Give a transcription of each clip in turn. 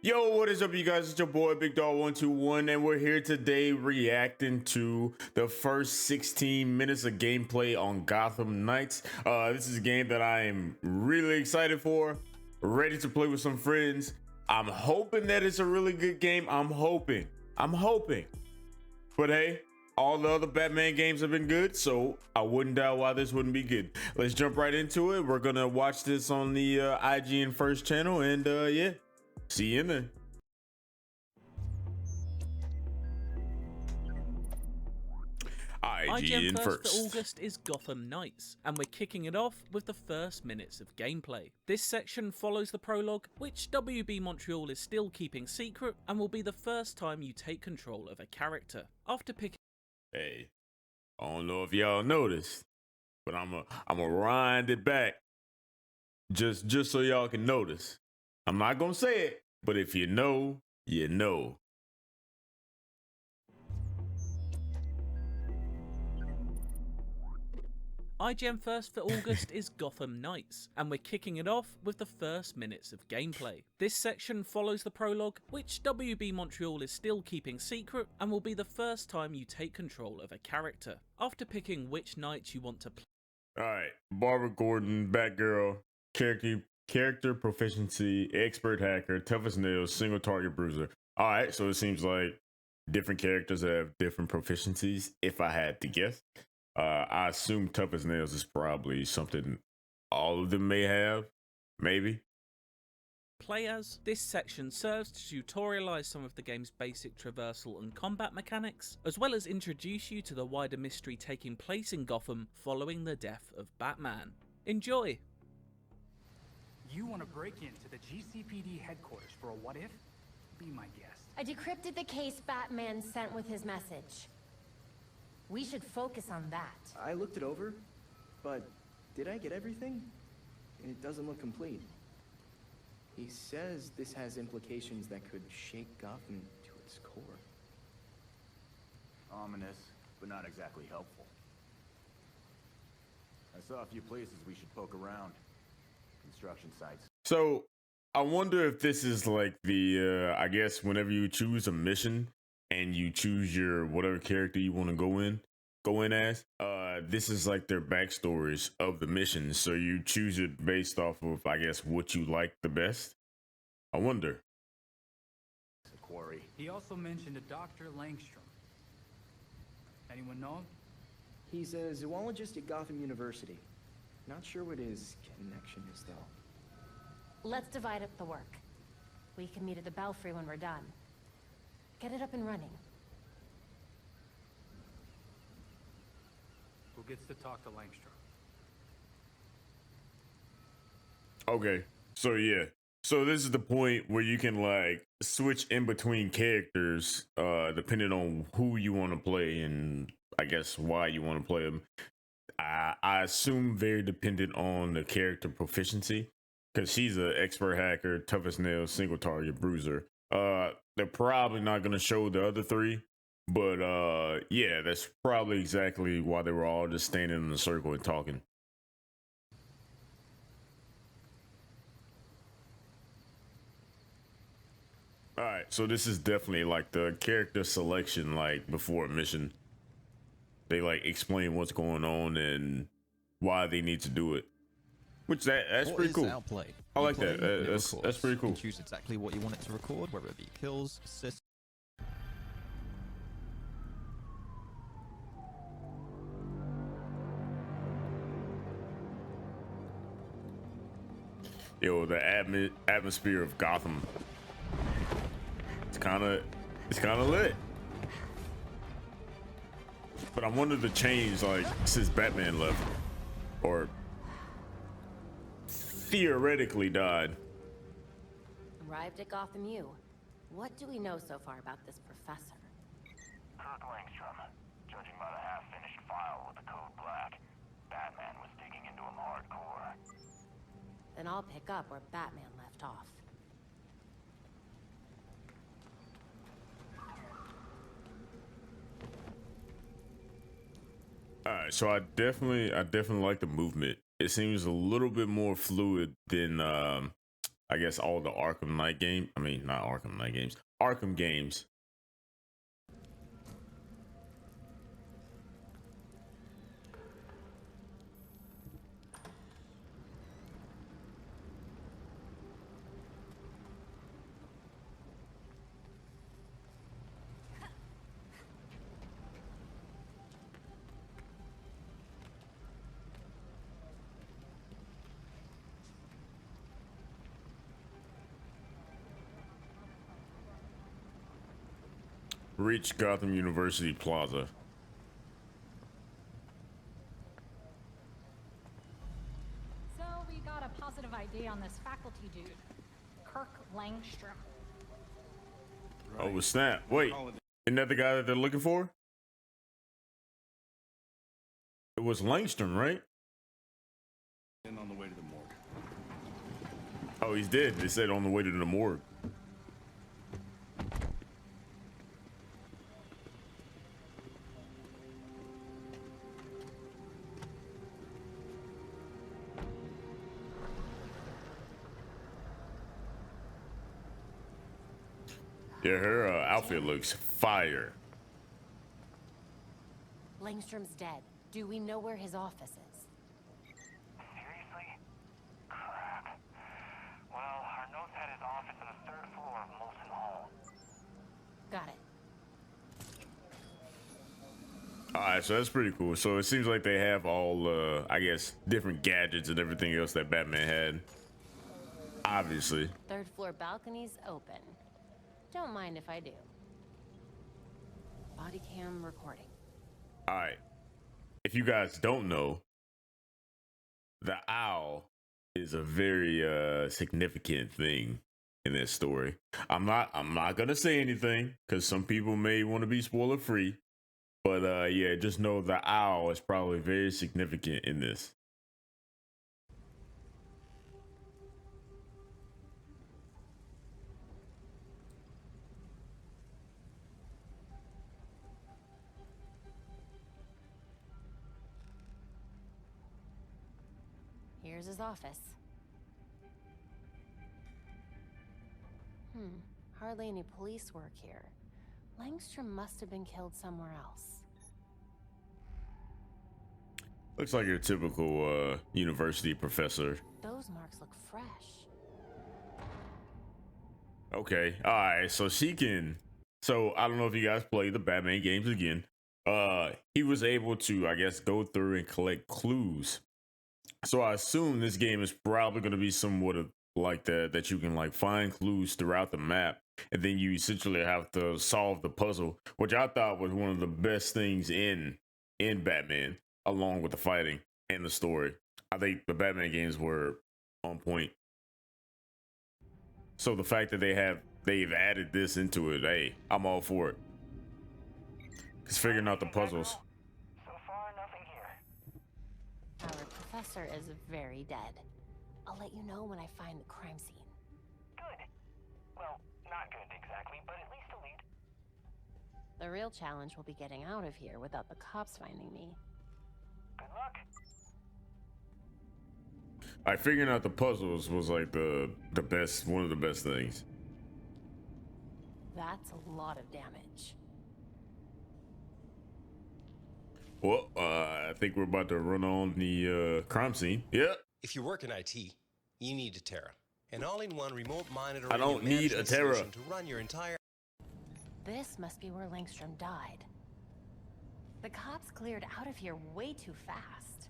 Yo, what is up, you guys? It's your boy Big Dog 121, and we're here today reacting to the first 16 minutes of gameplay on Gotham Knights. This is a game that I am really excited for, ready to play with some friends. I'm hoping that it's a really good game. I'm hoping. But hey, all the other Batman games have been good, so I wouldn't doubt why this wouldn't be good. Let's jump right into it. We're gonna watch this on the IGN First channel, and yeah. See you in there. IGN IGN first for first. August is Gotham Knights, and we're kicking it off with the first minutes of gameplay. This section follows the prologue, which WB Montreal is still keeping secret, and will be the first time you take control of a character. After picking Hey, I don't know if y'all noticed, but I'm a wind it back just so y'all can notice. I'm not gonna say it, but if you know, you know. IGN first for August is Gotham Knights, and we're kicking it off with the first minutes of gameplay. This section follows the prologue, which WB Montreal is still keeping secret, and will be the first time you take control of a character. After picking which knight you want to play. Alright, Barbara Gordon, Batgirl, character proficiency, expert hacker, tough as nails, single target bruiser. Alright, so it seems like different characters have different proficiencies, if I had to guess. I assume tough as nails is probably something all of them may have, maybe. Play as. This section serves to tutorialise some of the game's basic traversal and combat mechanics, as well as introduce you to the wider mystery taking place in Gotham following the death of Batman. Enjoy! You want to break into the GCPD headquarters for a what if? Be my guest. I decrypted the case Batman sent with his message. We should focus on that. I looked it over, but did I get everything? It doesn't look complete. He says this has implications that could shake Gotham to its core. Ominous, but not exactly helpful. I saw a few places we should poke around. Construction sites. So I wonder if this is like the I guess whenever you choose a mission and you choose your whatever character you want to go in as, this is like their backstories of the mission, so you choose it based off of, I guess, what you like the best. I wonder. It's a quarry. He also mentioned a Dr. Langstrom. Anyone know him? He's a zoologist at Gotham University. Not sure what his connection is, though. Let's divide up the work. We can meet at the Belfry when we're done. Get it up and running. Who gets to talk to Langstrom? Okay, so yeah, so this is the point where you can like switch in between characters depending on who you want to play and I guess why you want to play them. I assume very dependent on the character proficiency, because she's an expert hacker, tough as nails, single target bruiser. They're probably not gonna show the other three, but yeah, that's probably exactly why they were all just standing in a circle and talking. All right, so this is definitely like the character selection, like before a mission. They like explain what's going on and why they need to do it, which that's pretty cool. Outplay. I You like play, that. it That's records. pretty cool. You can choose exactly what you want it to record, whether it be kills, assists. Yo, the atmosphere of Gotham. It's kind of lit. But I wonder the change like since Batman left, or theoretically died. Arrived at Gotham U. What do we know so far about this professor? Kirk Langstrom. Judging by the half-finished file with the code black, Batman was digging into him hardcore. Then I'll pick up where Batman left off. All right, so I definitely like the movement. It seems a little bit more fluid than I guess all the Arkham Knight game. I mean, not Arkham Knight games. Arkham games. Reach Gotham University Plaza. So we got a positive ID on this faculty dude, Kirk Langstrom. Oh, snap. Wait, isn't that the guy that they're looking for? It was Langstrom, right? And on the way to the morgue. Oh, he's dead. They said on the way to the morgue. Yeah, her outfit looks fire. Langstrom's dead. Do we know where his office is? Seriously? Crap. Well, our notes had his office on the 3rd floor of Molson Hall. Got it. All right, so that's pretty cool. So it seems like they have all, I guess, different gadgets and everything else that Batman had. Obviously. 3rd floor balcony's open. Don't mind if I do. Body cam recording. All right. If you guys don't know, the owl is a very significant thing in this story. I'm not gonna say anything because some people may want to be spoiler free. But yeah, just know the owl is probably very significant in this. Here's his office. Hardly any police work here. Langstrom must have been killed somewhere else. Looks like your typical university professor. Those marks look fresh. Okay, all right. So she can. So I don't know if you guys play the Batman games again. He was able to, I guess, go through and collect clues. So I assume this game is probably going to be somewhat of like that you can like find clues throughout the map, and then you essentially have to solve the puzzle, which I thought was one of the best things in Batman, along with the fighting and the story. I think the Batman games were on point. So the fact that they've added this into it, hey, I'm all for it. Cause figuring out the puzzles. So far, nothing here. Our professor is very dead. I'll let you know when I find the crime scene. Good. Well, not good exactly, but at least a lead. The real challenge will be getting out of here without the cops finding me. Good luck. Figuring out the puzzles was like the best, one of the best things. That's a lot of damage. Well, I think we're about to run on the crime scene. Yep. If you work in IT, you need a Terra, an all-in-one remote monitoring I don't and need a management Terra solution to run your entire. This must be where Langstrom died. The cops cleared out of here way too fast.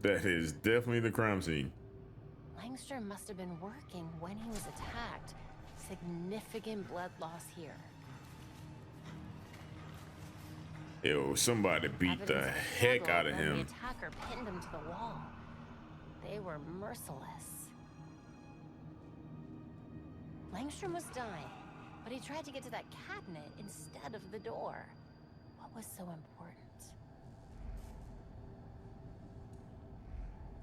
That is definitely the crime scene. Langstrom must have been working when he was attacked. Significant blood loss here. Yo, somebody beat the Evidence of heck struggle out of when him. The attacker pinned him to the wall. They were merciless. Langstrom was dying, but he tried to get to that cabinet instead of the door. What was so important?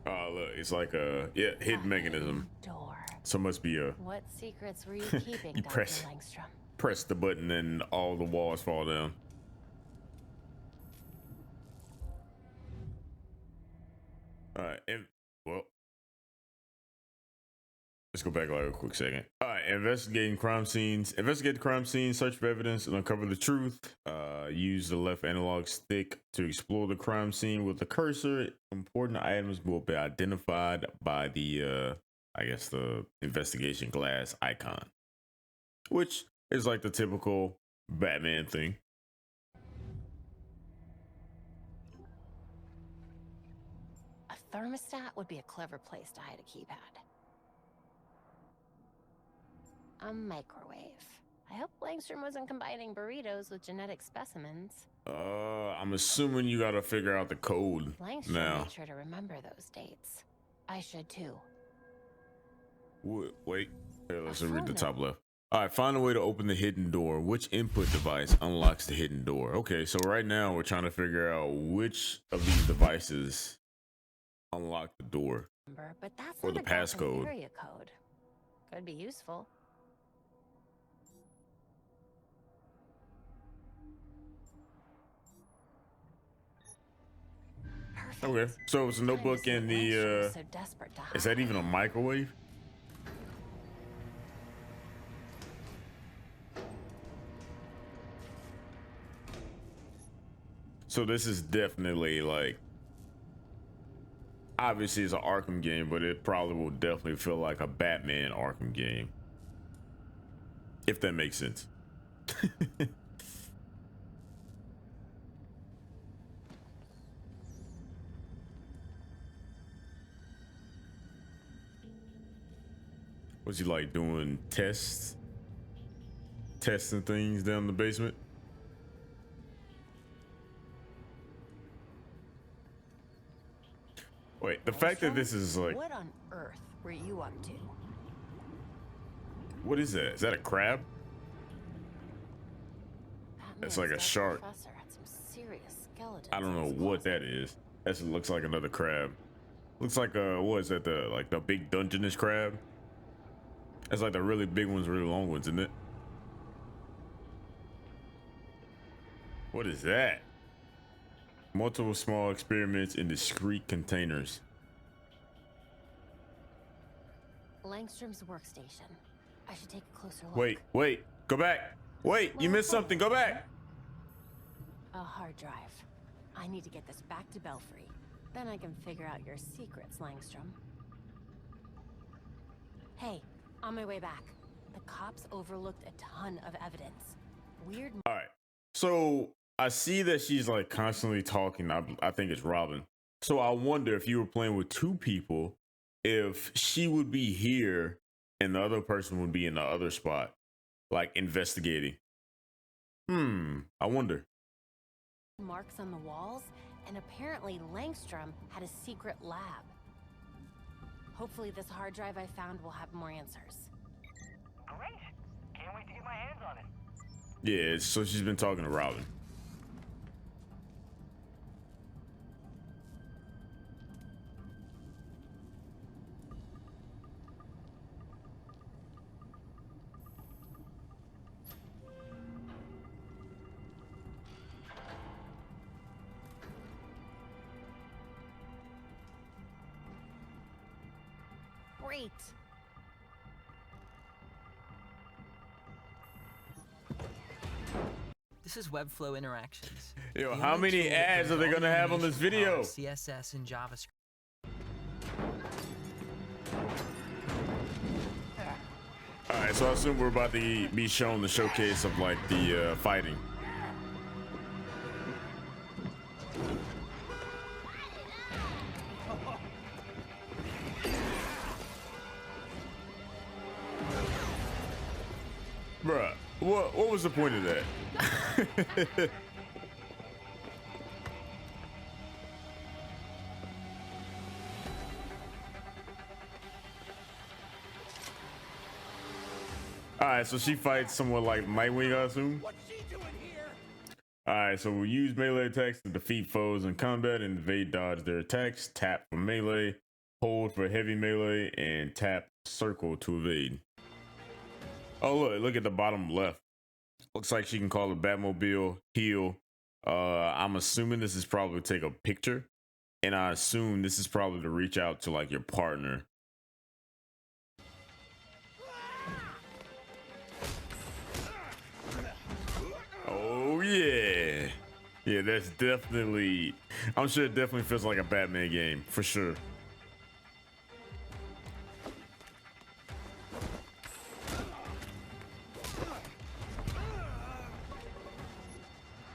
Oh, look, it's like a hidden mechanism. Door. So must be a What secrets were you keeping, You Dr. press- Langstrom? press the button and all the walls fall down. All right, and well, Let's go back like a quick second. All right, investigating crime scenes. Investigate the crime scene, search for evidence, and uncover the truth. Use the left analog stick to explore the crime scene with the cursor. Important items will be identified by the, I guess, the investigation glass icon, which is like the typical Batman thing. A thermostat would be a clever place to hide a keypad. A microwave. I hope Langstrom wasn't combining burritos with genetic specimens. I'm assuming you gotta figure out the code Langstrom now. made sure to remember those dates. I should too. Wait. Here, let's read the top left. All right, find a way to open the hidden door. Which input device unlocks the hidden door? Okay, so right now we're trying to figure out which of these devices unlock the door. But that's or not the a Gotham passcode. area code. Could be useful. Perfect. Okay, so it's a notebook and the So desperate to is that hide. even a microwave? So this is definitely like, obviously it's an Arkham game, but it probably will definitely feel like a Batman Arkham game, if that makes sense. Was he like doing testing things down in the basement? Wait, the fact that this is like, What on earth were you up to? what is that? Is that a crab? That It's like a man's shark. Professor had some serious skeletons I don't in know his what closet. that is. That looks like another crab. Looks like what is that, the big Dungeness crab? That's like the really big ones, really long ones, isn't it? What is that? Multiple small experiments in discrete containers. Langstrom's workstation. I should take a closer look. Wait, go back. Wait, you missed something. Go back. A hard drive. I need to get this back to Belfry. Then I can figure out your secrets, Langstrom. Hey, on my way back. The cops overlooked a ton of evidence. Weird. All right. So I see that she's like constantly talking. I think it's Robin. So I wonder if you were playing with two people, if she would be here and the other person would be in the other spot, like investigating. I wonder. Marks on the walls, and apparently Langstrom had a secret lab. Hopefully this hard drive I found will have more answers. Great. Can't wait to get my hands on it. Yeah, so she's been talking to Robin. Great. This is Webflow Interactions. Yo, The how only many tool that ads are brings they all gonna the have on this animation video? power, CSS and JavaScript. All right, so I assume we're about to be shown the showcase of like the fighting. Bruh, what was the point of that? All right, so she fights someone like Nightwing, I assume. What's she doing here? All right, so we use melee attacks to defeat foes in combat and evade dodge their attacks. Tap for melee, hold for heavy melee, and tap circle to evade. Oh, look at the bottom left. Looks like she can call the Batmobile, heal. I'm assuming this is probably to take a picture, and I assume this is probably to reach out to like your partner. Yeah, that's definitely. I'm sure it definitely feels like a Batman game for sure.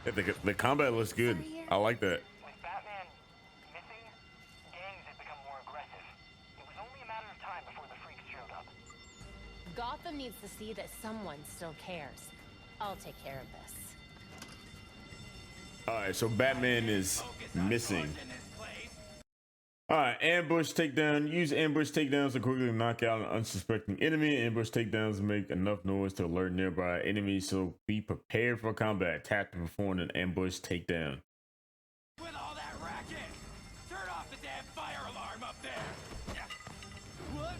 Yeah, the combat looks good. I like that. With Batman missing, gangs had become more aggressive. It was only a matter of time before the freaks showed up. Gotham needs to see that someone still cares. I'll take care of this. All right, so Batman is missing. All right, ambush takedown. Use ambush takedowns to quickly knock out an unsuspecting enemy. Ambush takedowns make enough noise to alert nearby enemies, so be prepared for combat. Tap to perform an ambush takedown. With all that racket, turn off the damn fire alarm up there. What?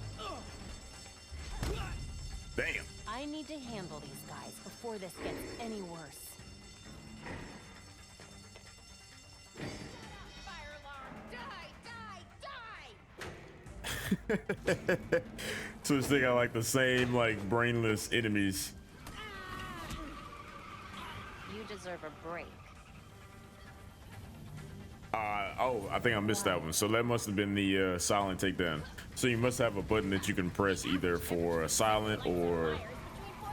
Damn. I need to handle these guys before this gets any worse. Fire alarm! Die! So this thing got like the same like brainless enemies. You deserve a break. Oh, I think I missed that one. So that must have been the silent takedown. So you must have a button that you can press either for a silent or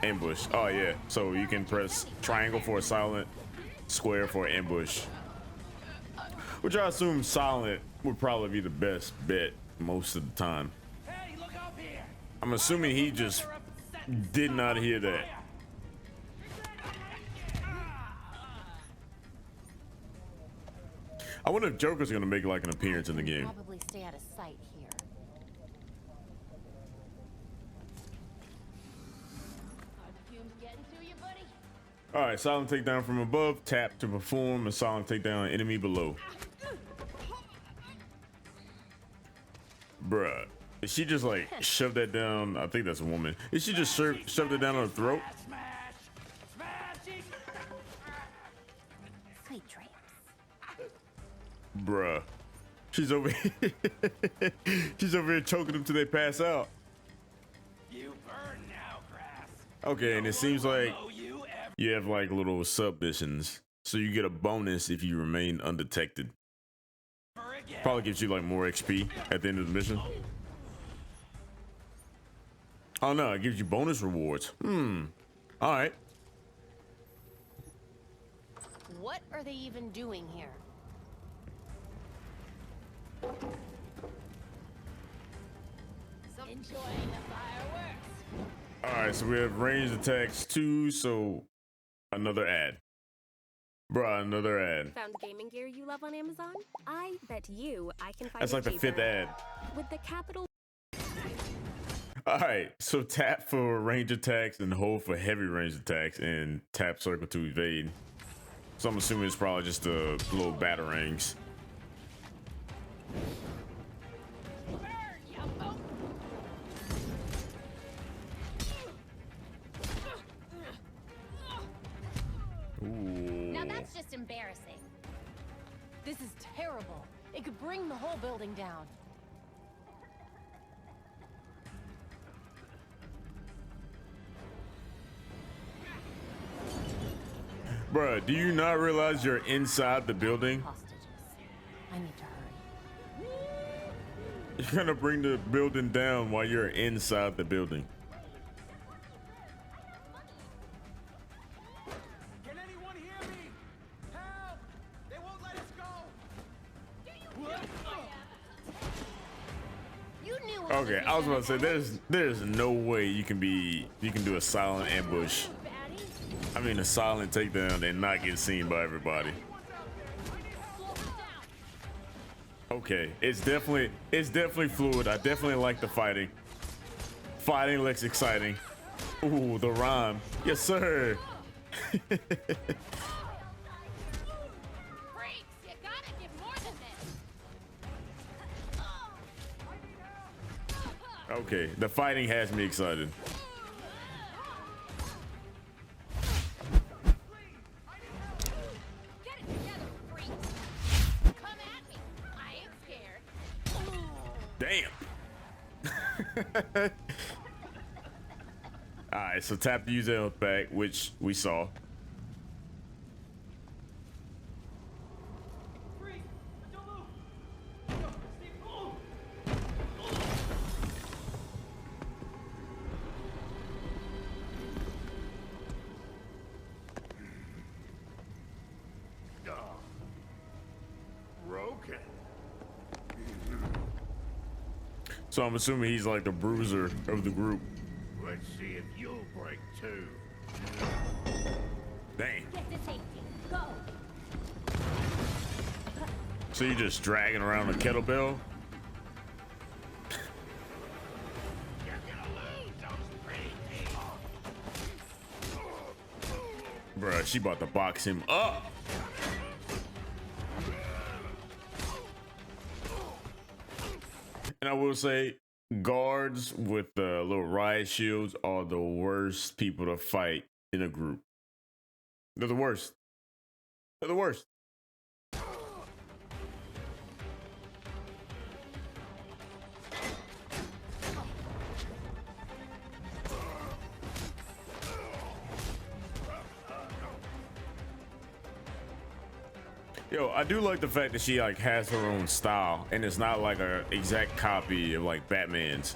ambush. Oh yeah, so you can press triangle for a silent, square for ambush. Which I assume silent would probably be the best bet most of the time. Hey, look up here. I'm assuming he just did not hear that. I wonder if Joker's gonna make like an appearance in the game. Probably stay out of sight here. Are the fumes getting to you, buddy? All right, silent takedown from above. Tap to perform a silent takedown on enemy below. Bruh, did she just like shove that down? I think that's a woman. Did she just shove it down her throat? Sweet dreams. Bruh, she's over here. She's over here choking them till they pass out. You burn now, grass. Okay, and it seems like you have like little sub missions, so you get a bonus if you remain undetected. Probably gives you like more XP at the end of the mission. Oh no, it gives you bonus rewards. All right. What are they even doing here? Enjoying the fireworks. All right, so we have ranged attacks too. So another ad. Bruh, another ad. Found gaming gear you love on Amazon? I bet you I can find That's it like the cheaper. fifth ad. With the capital. All right, so tap for range attacks and hold for heavy range attacks and tap circle to evade. So I'm assuming it's probably just the little batarangs. Ooh. Now that's just embarrassing. This is terrible. It could bring the whole building down. Bruh, do you not realize you're inside the building? Hostages. I need to hurry. You're gonna bring the building down while you're inside the building. Can anyone hear me? Help! They won't let us go. You knew. Okay, I was about to say there's no way you can do a silent ambush. I mean a silent takedown and not get seen by everybody. Okay, it's definitely fluid. I definitely like the fighting. Fighting looks exciting. Ooh, the rhyme. Yes, sir. Freaks, you gotta give more than this. Okay, the fighting has me excited. Get it together, freaks. Come at me. I ain't scared. Damn. All right, so tap to use health back, which we saw. So I'm assuming he's like the bruiser of the group. Let's see if you'll break too. Dang. Get to safety. Go. So you're just dragging around a kettlebell? Bruh, she about to box him up. And I will say, guards with the little riot shields are the worst people to fight in a group. They're the worst. They're the worst. Yo, I do like the fact that she like has her own style and it's not like a exact copy of like Batman's.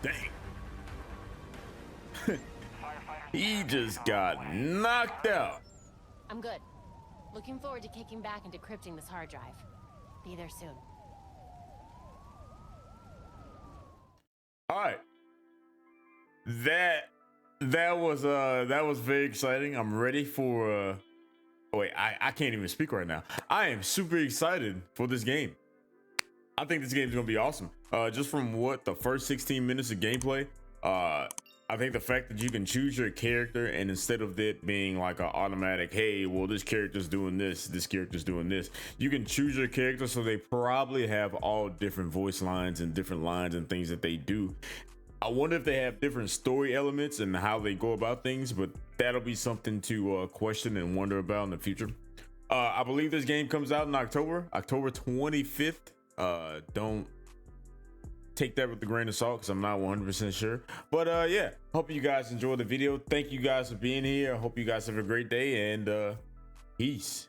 Dang. He just got knocked out. I'm good. Looking forward to kicking back and decrypting this hard drive. Be there soon. All right. That was very exciting. I'm ready for oh wait, I can't even speak right now. I am super excited for this game. I think this game is gonna be awesome. Just from what the first 16 minutes of gameplay, I think the fact that you can choose your character and instead of it being like an automatic, hey, well, this character's doing this character's doing this, you can choose your character. So they probably have all different voice lines and different lines and things that they do. I wonder if they have different story elements and how they go about things, but that'll be something to question and wonder about in the future. I believe this game comes out in October 25th. Don't take that with a grain of salt because I'm not 100% sure, but yeah, hope you guys enjoyed the video. Thank you guys for being here. I hope you guys have a great day, and peace.